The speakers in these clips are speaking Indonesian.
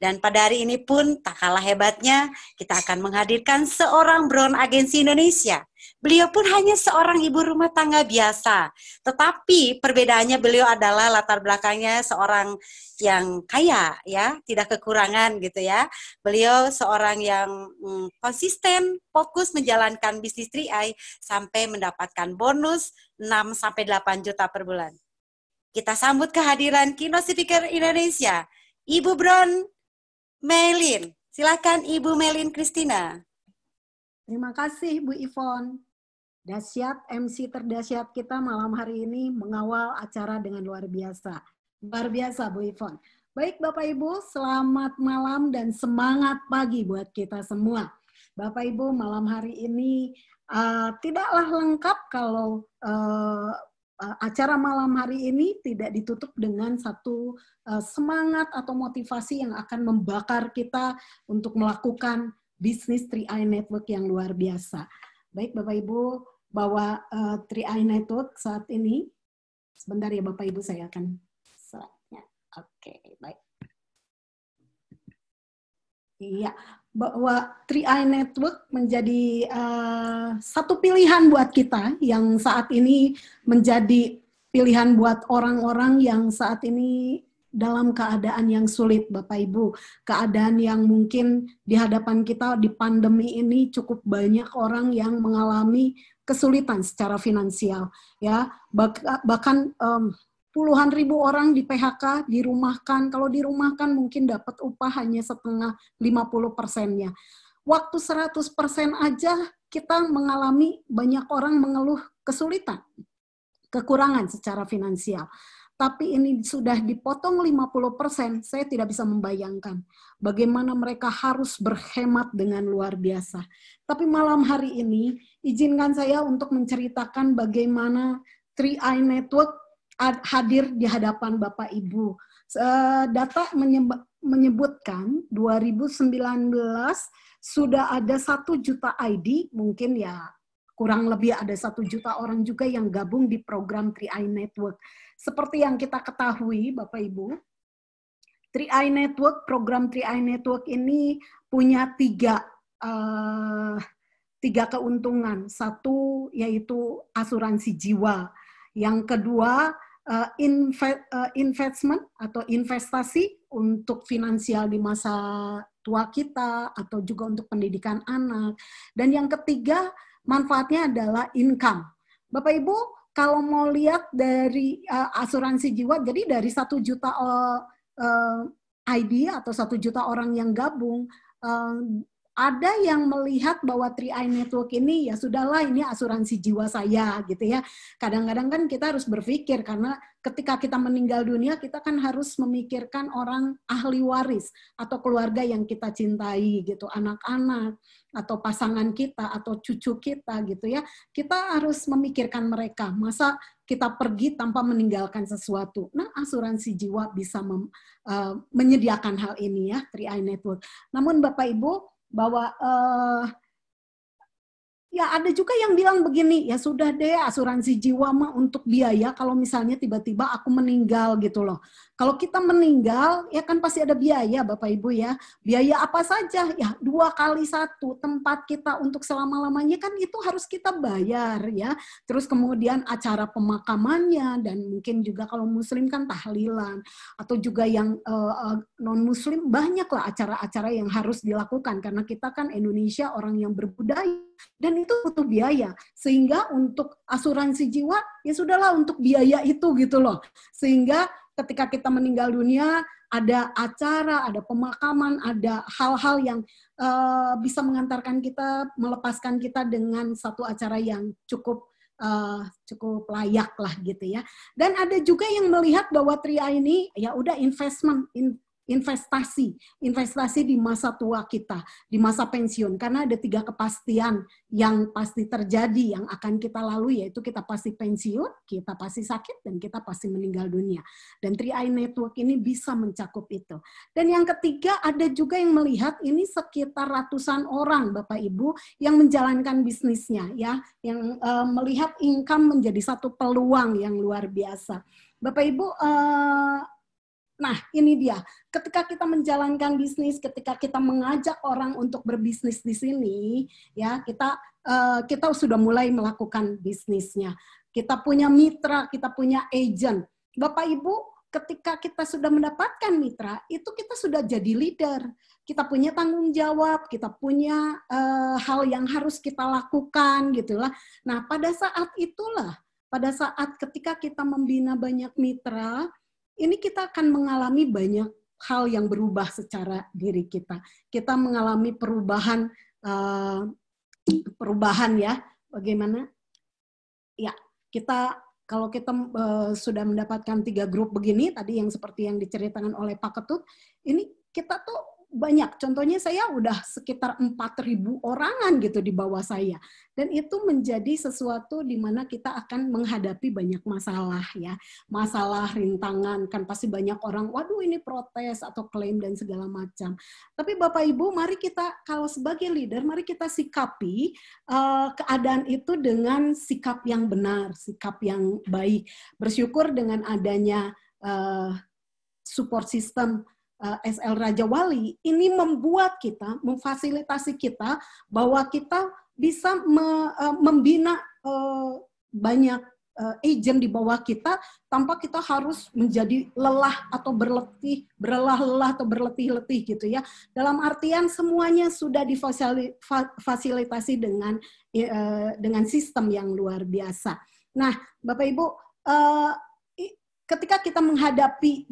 Dan pada hari ini pun tak kalah hebatnya, kita akan menghadirkan seorang Brown Agensi Indonesia. Beliau pun hanya seorang ibu rumah tangga biasa. Tetapi perbedaannya beliau adalah latar belakangnya seorang yang kaya, ya, tidak kekurangan gitu ya. Beliau seorang yang konsisten, fokus menjalankan bisnis 3i sampai mendapatkan bonus 6-8 juta per bulan. Kita sambut kehadiran Keynote Speaker Indonesia, Ibu Brown Melin. Silakan Ibu Melin Christina. Terima kasih Bu Ivon. Dahsyat MC terdahsyat kita malam hari ini mengawal acara dengan luar biasa. Luar biasa Bu Ivon. Baik Bapak Ibu, selamat malam dan semangat pagi buat kita semua. Bapak Ibu, malam hari ini tidaklah lengkap kalau acara malam hari ini tidak ditutup dengan satu semangat atau motivasi yang akan membakar kita untuk melakukan bisnis 3i Network yang luar biasa. Baik Bapak Ibu, bahwa 3i Network saat ini, sebentar ya Bapak Ibu, saya akan slide-nya. Oke, baik. Iya, bahwa 3i Network menjadi satu pilihan buat kita yang saat ini menjadi pilihan buat orang-orang yang saat ini dalam keadaan yang sulit, Bapak Ibu. Keadaan yang mungkin di hadapan kita di pandemi ini cukup banyak orang yang mengalami kesulitan secara finansial, ya. Bahkan puluhan ribu orang di PHK, dirumahkan. Kalau dirumahkan mungkin dapat upah hanya setengah 50%-nya. Waktu 100% aja kita mengalami banyak orang mengeluh kesulitan, kekurangan secara finansial. Tapi ini sudah dipotong 50%, saya tidak bisa membayangkan bagaimana mereka harus berhemat dengan luar biasa. Tapi malam hari ini, izinkan saya untuk menceritakan bagaimana 3i Network hadir di hadapan Bapak Ibu. Data menyebutkan 2019 sudah ada 1 juta ID, mungkin ya kurang lebih ada 1 juta orang juga yang gabung di program 3i Network. Seperti yang kita ketahui Bapak Ibu, 3i Network, program 3i Network ini punya tiga keuntungan. Satu yaitu asuransi jiwa. Yang kedua, investment atau investasi untuk finansial di masa tua kita atau juga untuk pendidikan anak. Dan yang ketiga, manfaatnya adalah income. Bapak Ibu, kalau mau lihat dari asuransi jiwa, jadi dari 1 juta ID atau 1 juta orang yang gabung, ada yang melihat bahwa 3i Network ini ya sudahlah, ini asuransi jiwa saya gitu ya. Kadang-kadang kan kita harus berpikir karena ketika kita meninggal dunia kita kan harus memikirkan orang ahli waris atau keluarga yang kita cintai gitu, anak-anak atau pasangan kita atau cucu kita gitu ya. Kita harus memikirkan mereka. Masa kita pergi tanpa meninggalkan sesuatu. Nah, asuransi jiwa bisa menyediakan hal ini ya, 3i Network. Namun Bapak Ibu, bahwa ya ada juga yang bilang begini, ya sudah deh asuransi jiwa mah untuk biaya kalau misalnya tiba-tiba aku meninggal gitu loh. Kalau kita meninggal ya kan pasti ada biaya Bapak Ibu ya. Biaya apa saja? Ya 2 kali 1 tempat kita untuk selama-lamanya kan itu harus kita bayar ya. Terus kemudian acara pemakamannya dan mungkin juga kalau muslim kan tahlilan atau juga yang non-muslim banyaklah acara-acara yang harus dilakukan karena kita kan Indonesia orang yang berbudaya dan itu butuh biaya. Sehingga untuk asuransi jiwa ya sudahlah untuk biaya itu gitu loh. Sehingga ketika kita meninggal dunia ada acara, ada pemakaman, ada hal-hal yang bisa mengantarkan kita, melepaskan kita dengan satu acara yang cukup layak lah gitu ya. Dan ada juga yang melihat bahwa 3i ini ya udah investasi di masa tua kita, di masa pensiun. Karena ada 3 kepastian yang pasti terjadi, yang akan kita lalui, yaitu kita pasti pensiun, kita pasti sakit, dan kita pasti meninggal dunia. Dan 3i Network ini bisa mencakup itu. Dan yang ketiga, ada juga yang melihat ini sekitar ratusan orang, Bapak Ibu, yang menjalankan bisnisnya, ya, yang melihat income menjadi satu peluang yang luar biasa. Bapak Ibu, Nah, ini dia. Ketika kita menjalankan bisnis, ketika kita mengajak orang untuk berbisnis di sini, ya kita sudah mulai melakukan bisnisnya. Kita punya mitra, kita punya agent. Bapak Ibu, ketika kita sudah mendapatkan mitra, itu kita sudah jadi leader. Kita punya tanggung jawab, kita punya hal yang harus kita lakukan, gitulah. Nah, pada saat itulah, pada saat ketika kita membina banyak mitra, ini kita akan mengalami banyak hal yang berubah secara diri kita. Kita mengalami perubahan ya. Bagaimana? Ya, kalau kita sudah mendapatkan 3 grup begini, tadi yang seperti yang diceritakan oleh Pak Ketut, ini kita tuh banyak. Contohnya saya udah sekitar 4.000 orangan gitu di bawah saya. Dan itu menjadi sesuatu di mana kita akan menghadapi banyak masalah ya. Masalah, rintangan, kan pasti banyak orang, waduh ini protes atau klaim dan segala macam. Tapi Bapak Ibu, mari kita kalau sebagai leader, mari kita sikapi keadaan itu dengan sikap yang benar, sikap yang baik. Bersyukur dengan adanya support system SL Raja Wali, ini membuat kita, memfasilitasi kita bahwa kita bisa membina banyak agent di bawah kita tanpa kita harus menjadi lelah atau berlelah-lelah atau berletih-letih gitu ya. Dalam artian semuanya sudah difasilitasi dengan sistem yang luar biasa. Nah, Bapak Ibu, ketika kita menghadapi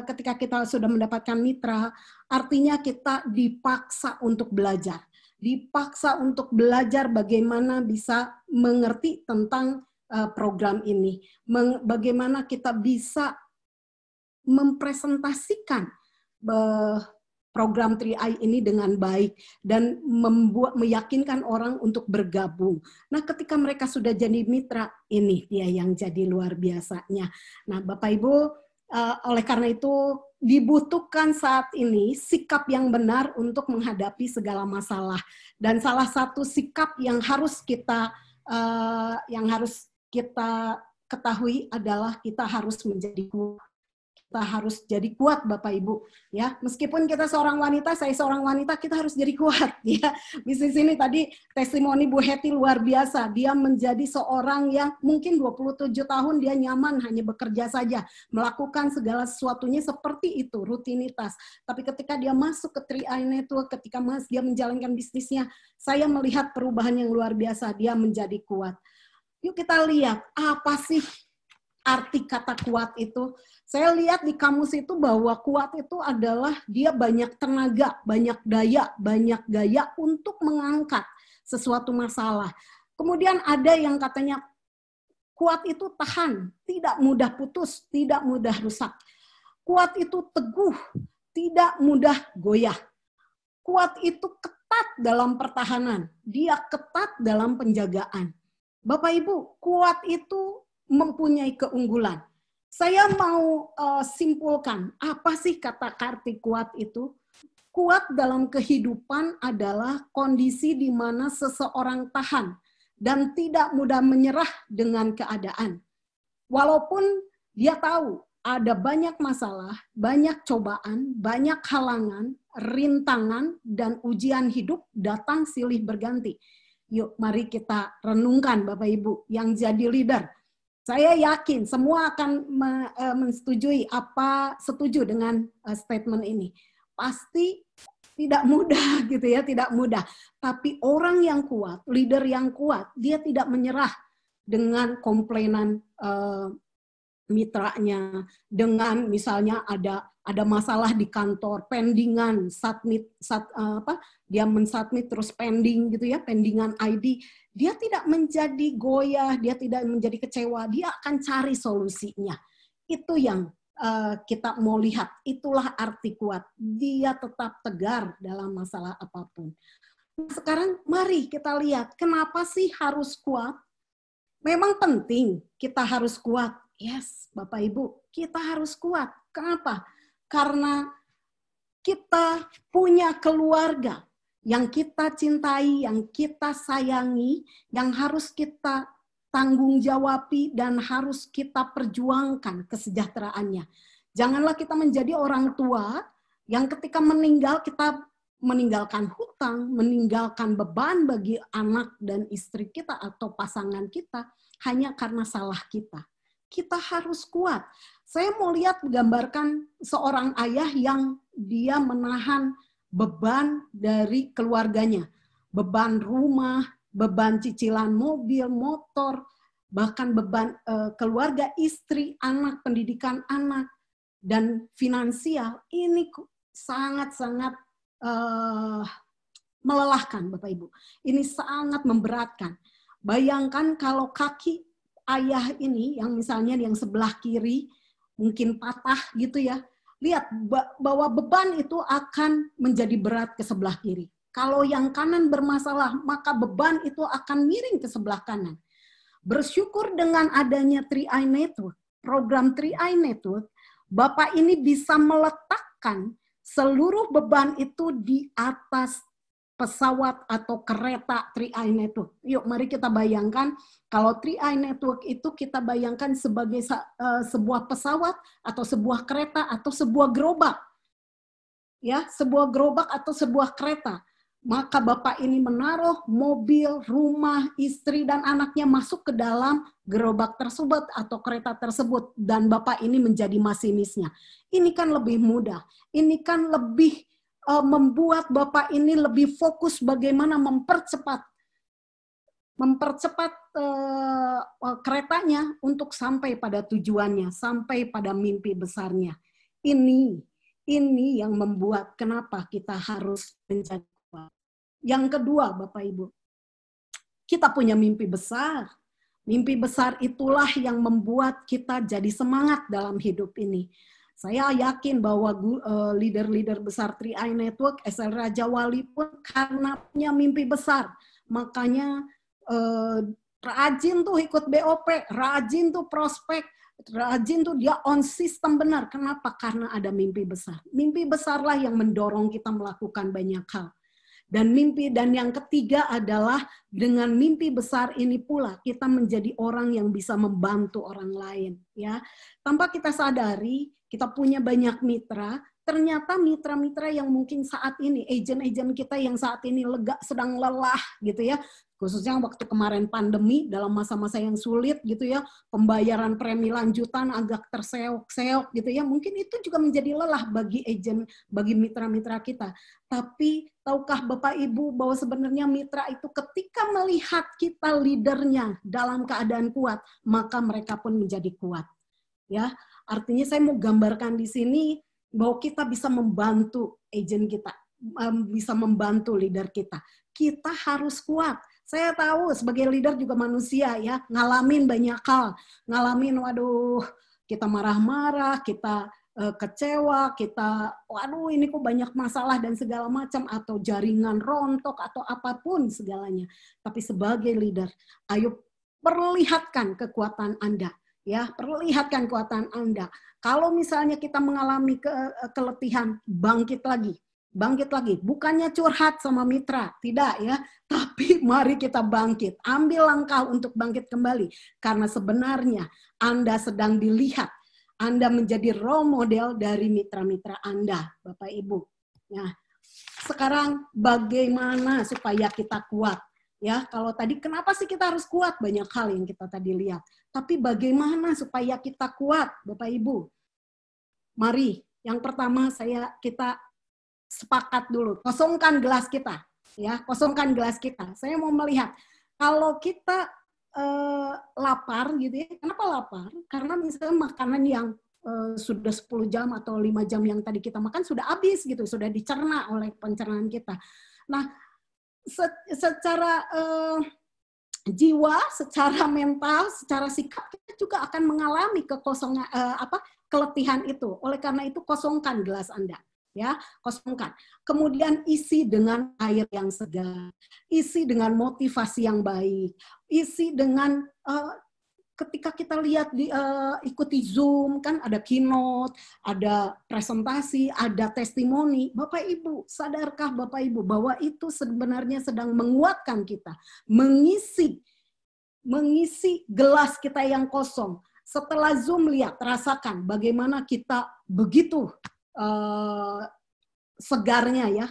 ketika kita sudah mendapatkan mitra, artinya kita dipaksa untuk belajar. Dipaksa untuk belajar bagaimana bisa mengerti tentang program ini. Bagaimana kita bisa mempresentasikan program 3i ini dengan baik dan meyakinkan orang untuk bergabung. Nah, ketika mereka sudah jadi mitra, ini dia yang jadi luar biasanya. Nah, Bapak Ibu, oleh karena itu dibutuhkan saat ini sikap yang benar untuk menghadapi segala masalah. Dan salah satu sikap yang harus kita ketahui adalah kita harus menjadi kuat. Kita harus jadi kuat, Bapak Ibu, ya. Meskipun kita seorang wanita, saya seorang wanita, kita harus jadi kuat, ya. Bisnis ini tadi testimoni Bu Heti luar biasa. Dia menjadi seorang yang mungkin 27 tahun dia nyaman hanya bekerja saja, melakukan segala sesuatunya seperti itu, rutinitas. Tapi ketika dia masuk ke 3i Network, ketika dia menjalankan bisnisnya, saya melihat perubahan yang luar biasa. Dia menjadi kuat. Yuk kita lihat apa sih arti kata kuat itu. Saya lihat di kamus itu bahwa kuat itu adalah dia banyak tenaga, banyak daya, banyak gaya untuk mengangkat sesuatu masalah. Kemudian ada yang katanya kuat itu tahan, tidak mudah putus, tidak mudah rusak. Kuat itu teguh, tidak mudah goyah. Kuat itu ketat dalam pertahanan, dia ketat dalam penjagaan. Bapak Ibu, kuat itu mempunyai keunggulan. Saya mau simpulkan, apa sih kata arti kuat itu? Kuat dalam kehidupan adalah kondisi di mana seseorang tahan dan tidak mudah menyerah dengan keadaan. Walaupun dia tahu ada banyak masalah, banyak cobaan, banyak halangan, rintangan, dan ujian hidup datang silih berganti. Yuk, mari kita renungkan Bapak Ibu yang jadi leader. Saya yakin semua akan setuju dengan statement ini. Pasti tidak mudah gitu ya, tidak mudah. Tapi orang yang kuat, leader yang kuat, dia tidak menyerah dengan komplainan mitranya, dengan misalnya ada masalah di kantor, pendingan, dia mensubmit terus pending gitu ya, pendingan ID. Dia tidak menjadi goyah, dia tidak menjadi kecewa, dia akan cari solusinya. Itu yang kita mau lihat, itulah arti kuat. Dia tetap tegar dalam masalah apapun. Sekarang mari kita lihat, kenapa sih harus kuat? Memang penting kita harus kuat. Yes, Bapak Ibu, kita harus kuat. Kenapa? Karena kita punya keluarga yang kita cintai, yang kita sayangi, yang harus kita tanggung jawabi dan harus kita perjuangkan kesejahteraannya. Janganlah kita menjadi orang tua yang ketika meninggal kita meninggalkan hutang, meninggalkan beban bagi anak dan istri kita atau pasangan kita hanya karena salah kita. Kita harus kuat. Saya mau lihat gambarkan seorang ayah yang dia menahan beban dari keluarganya. Beban rumah, beban cicilan mobil, motor, bahkan beban keluarga, istri, anak, pendidikan anak, dan finansial. Ini sangat-sangat melelahkan, Bapak Ibu. Ini sangat memberatkan. Bayangkan kalau kaki ayah ini, yang misalnya yang sebelah kiri, mungkin patah gitu ya. Lihat bahwa beban itu akan menjadi berat ke sebelah kiri. Kalau yang kanan bermasalah, maka beban itu akan miring ke sebelah kanan. Bersyukur dengan adanya 3i Network, program 3i Network, Bapak ini bisa meletakkan seluruh beban itu di atas pesawat atau kereta 3i Network. Yuk mari kita bayangkan kalau 3i Network itu kita bayangkan sebagai sebuah pesawat atau sebuah kereta atau sebuah gerobak. Ya, sebuah gerobak atau sebuah kereta. Maka Bapak ini menaruh mobil, rumah, istri dan anaknya masuk ke dalam gerobak tersebut atau kereta tersebut dan Bapak ini menjadi masinisnya. Ini kan lebih mudah. Ini kan lebih membuat Bapak ini lebih fokus bagaimana mempercepat keretanya untuk sampai pada tujuannya, sampai pada mimpi besarnya. Ini yang membuat kenapa kita harus menjadi kuat. Yang kedua, Bapak Ibu, kita punya mimpi besar. Mimpi besar itulah yang membuat kita jadi semangat dalam hidup ini. Saya yakin bahwa leader-leader besar 3i Network, SL Raja Wali pun karena punya mimpi besar. Makanya rajin tuh ikut BOP, rajin tuh prospek, rajin tuh dia on sistem benar. Kenapa? Karena ada mimpi besar. Mimpi besarlah yang mendorong kita melakukan banyak hal. Dan yang ketiga adalah dengan mimpi besar ini pula kita menjadi orang yang bisa membantu orang lain, ya. Tanpa kita sadari, kita punya banyak mitra, ternyata mitra-mitra yang mungkin saat ini, agen-agen kita yang saat ini sedang lelah gitu ya, khususnya waktu kemarin pandemi, dalam masa-masa yang sulit gitu ya, pembayaran premi lanjutan agak terseok-seok gitu ya, mungkin itu juga menjadi lelah bagi agen, bagi mitra-mitra kita. Tapi tahukah Bapak Ibu bahwa sebenarnya mitra itu ketika melihat kita leadernya dalam keadaan kuat, maka mereka pun menjadi kuat. Ya, artinya saya mau gambarkan di sini bahwa kita bisa membantu agen kita, bisa membantu leader kita. Kita harus kuat. Saya tahu sebagai leader juga manusia ya, ngalamin banyak hal. Ngalamin waduh, kita marah-marah, kita kecewa, kita waduh ini kok banyak masalah dan segala macam, atau jaringan rontok atau apapun segalanya. Tapi sebagai leader, ayo perlihatkan kekuatan Anda. Ya, perlihatkan kekuatan Anda. Kalau misalnya kita mengalami keletihan, bangkit lagi. Bangkit lagi. Bukannya curhat sama mitra, tidak ya. Tapi mari kita bangkit. Ambil langkah untuk bangkit kembali. Karena sebenarnya Anda sedang dilihat. Anda menjadi role model dari mitra-mitra Anda, Bapak Ibu. Nah, sekarang bagaimana supaya kita kuat? Ya, kalau tadi kenapa sih kita harus kuat? Banyak hal yang kita tadi lihat. Tapi bagaimana supaya kita kuat, Bapak Ibu? Mari, yang pertama kita sepakat dulu, kosongkan gelas kita, ya, kosongkan gelas kita. Saya mau melihat kalau kita lapar gitu ya. Kenapa lapar? Karena misalnya makanan yang sudah 10 jam atau 5 jam yang tadi kita makan sudah habis gitu, sudah dicerna oleh pencernaan kita. Nah, secara jiwa, secara mental, secara sikap kita juga akan mengalami kekosongan keletihan itu. Oleh karena itu kosongkan gelas Anda, ya, kosongkan. Kemudian isi dengan air yang segar, isi dengan motivasi yang baik, isi dengan ketika kita lihat ikuti Zoom kan ada keynote, ada presentasi, ada testimoni. Bapak Ibu, sadarkah Bapak Ibu bahwa itu sebenarnya sedang menguatkan kita, mengisi gelas kita yang kosong. Setelah Zoom, lihat, rasakan bagaimana kita begitu segarnya ya,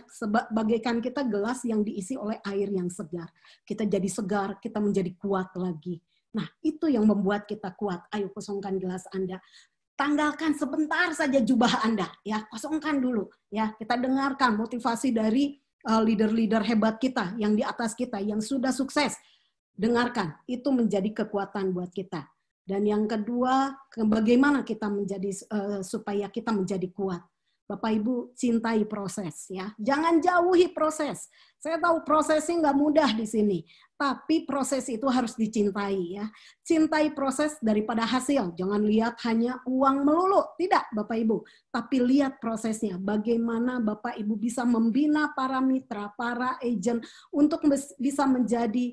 bagaikan kita gelas yang diisi oleh air yang segar. Kita jadi segar, kita menjadi kuat lagi. Nah, itu yang membuat kita kuat. Ayo kosongkan gelas Anda. Tanggalkan sebentar saja jubah Anda, ya, kosongkan dulu, ya. Kita dengarkan motivasi dari leader-leader hebat kita, yang di atas kita, yang sudah sukses. Dengarkan, itu menjadi kekuatan buat kita. Dan yang kedua, bagaimana kita menjadi supaya kita menjadi kuat. Bapak Ibu, cintai proses, ya. Jangan jauhi proses. Saya tahu prosesnya nggak mudah di sini, tapi proses itu harus dicintai, ya. Cintai proses daripada hasil. Jangan lihat hanya uang melulu, tidak, Bapak Ibu. Tapi lihat prosesnya. Bagaimana Bapak Ibu bisa membina para mitra, para agent untuk bisa menjadi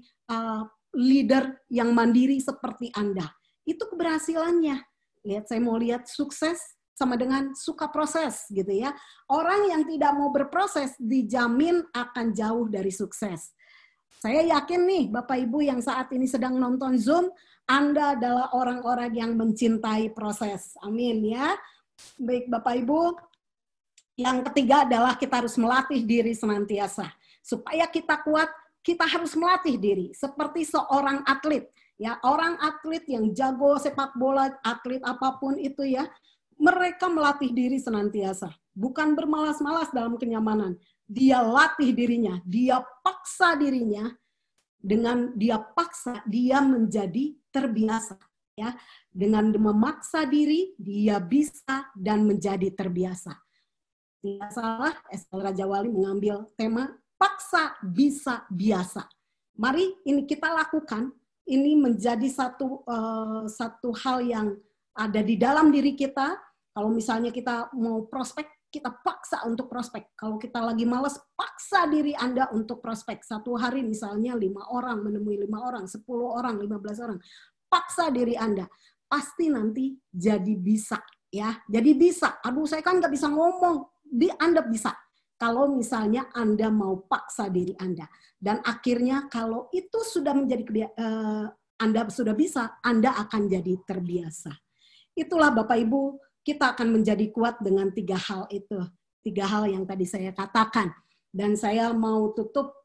leader yang mandiri seperti Anda. Itu keberhasilannya. Lihat, saya mau lihat sukses sama dengan suka proses, gitu ya. Orang yang tidak mau berproses dijamin akan jauh dari sukses. Saya yakin nih, Bapak Ibu yang saat ini sedang nonton Zoom, Anda adalah orang-orang yang mencintai proses. Amin ya. Baik Bapak Ibu, yang ketiga adalah kita harus melatih diri senantiasa. Supaya kita kuat, kita harus melatih diri seperti seorang atlet. Ya, orang atlet yang jago sepak bola, atlet apapun itu ya, mereka melatih diri senantiasa. Bukan bermalas-malas dalam kenyamanan. Dia latih dirinya, dia paksa dirinya. Dengan dia paksa, dia menjadi terbiasa. Ya, dengan memaksa diri, dia bisa dan menjadi terbiasa. Tidak salah, Estel Raja Wali mengambil tema paksa, bisa, biasa. Mari ini kita lakukan. Ini menjadi satu hal yang ada di dalam diri kita. Kalau misalnya kita mau prospek, kita paksa untuk prospek. Kalau kita lagi malas, paksa diri Anda untuk prospek. Satu hari misalnya 5 orang, menemui 5 orang, 10 orang, 15 orang. Paksa diri Anda. Pasti nanti jadi bisa. Ya, jadi bisa. Aduh, saya kan nggak bisa ngomong. Anda bisa. Kalau misalnya Anda mau paksa diri Anda. Dan akhirnya kalau itu sudah menjadi Anda sudah bisa, Anda akan jadi terbiasa. Itulah Bapak Ibu, kita akan menjadi kuat dengan 3 hal itu. 3 hal yang tadi saya katakan. Dan saya mau tutup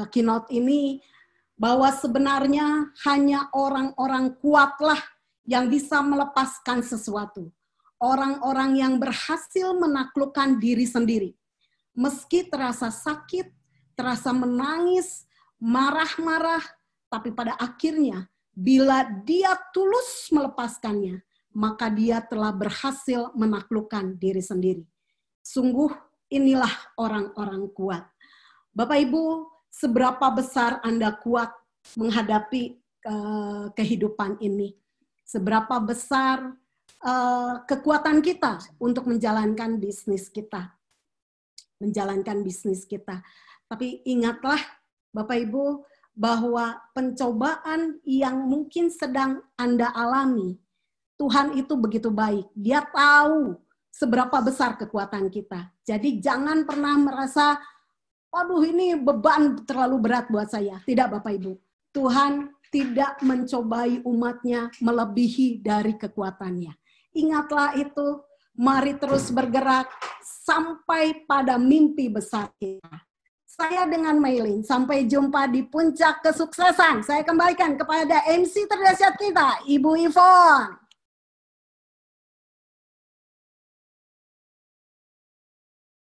keynote ini bahwa sebenarnya hanya orang-orang kuatlah yang bisa melepaskan sesuatu. Orang-orang yang berhasil menaklukkan diri sendiri. Meski terasa sakit, terasa menangis, marah-marah, tapi pada akhirnya bila dia tulus melepaskannya, maka dia telah berhasil menaklukkan diri sendiri. Sungguh inilah orang-orang kuat. Bapak Ibu, seberapa besar Anda kuat menghadapi kehidupan ini? Seberapa besar kekuatan kita untuk menjalankan bisnis kita? Menjalankan bisnis kita. Tapi ingatlah Bapak Ibu bahwa pencobaan yang mungkin sedang Anda alami, Tuhan itu begitu baik. Dia tahu seberapa besar kekuatan kita. Jadi jangan pernah merasa, aduh ini beban terlalu berat buat saya. Tidak Bapak Ibu. Tuhan tidak mencobai umatnya melebihi dari kekuatannya. Ingatlah itu. Mari terus bergerak sampai pada mimpi besar kita. Saya dengan Maylin, sampai jumpa di puncak kesuksesan. Saya kembalikan kepada MC terdahsyat kita, Ibu Yvonne.